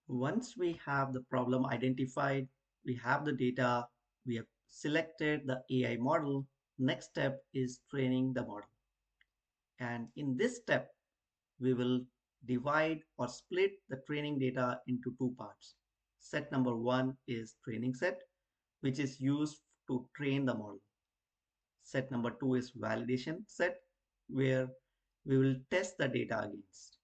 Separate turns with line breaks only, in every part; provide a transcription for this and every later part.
Once we have the problem identified, we have the data, we have selected the AI model, next step is training the model. And in this step, we will divide or split the training data into two parts. Set number one is training set, which is used to train the model. Set number two is validation set, where we will test the data against.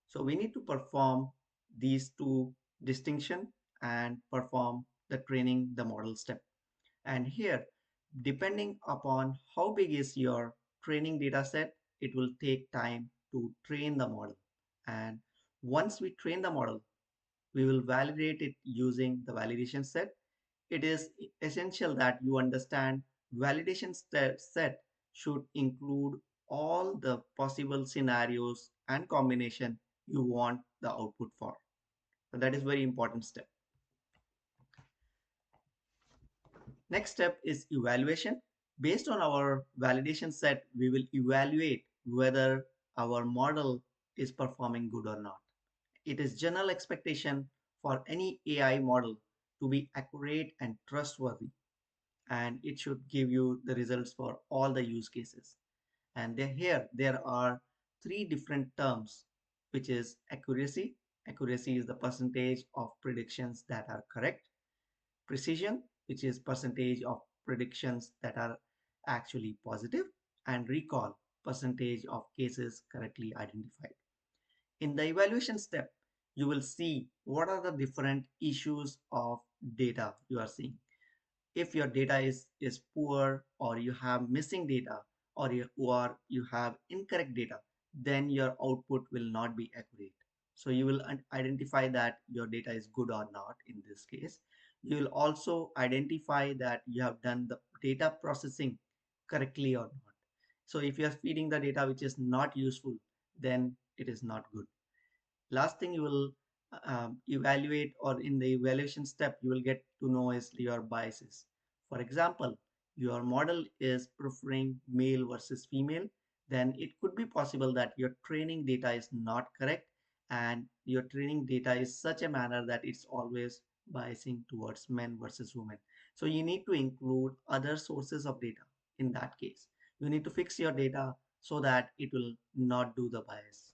So we need to perform these two distinction and perform the training the model step. And here, depending upon how big is your training data set, it will take time to train the model. And once we train the model, we will validate it using the validation set. It is essential that you understand validation set should include all the possible scenarios and combination you want the output for. So that is very important step. Next step is evaluation. Based on our validation set, we will evaluate whether our model is performing good or not. It is general expectation for any AI model to be accurate and trustworthy, and it should give you the results for all the use cases. And here there are three different terms, which is accuracy. Accuracy is the percentage of predictions that are correct. Precision, which is percentage of predictions that are actually positive. And recall, percentage of cases correctly identified. In the evaluation step, you will see what are the different issues of data you are seeing. If your data is poor, or you have missing data, or you have incorrect data, then your output will not be accurate. So you will identify that your data is good or not in this case. You will also identify that you have done the data processing correctly or not. So if you are feeding the data which is not useful, then it is not good. Last thing you will evaluate, or in the evaluation step you will get to know, is your biases. For example, your model is preferring male versus female, then it could be possible that your training data is not correct, and your training data is such a manner that it's always biasing towards men versus women. So you need to include other sources of data. In that case, you need to fix your data so that it will not do the bias.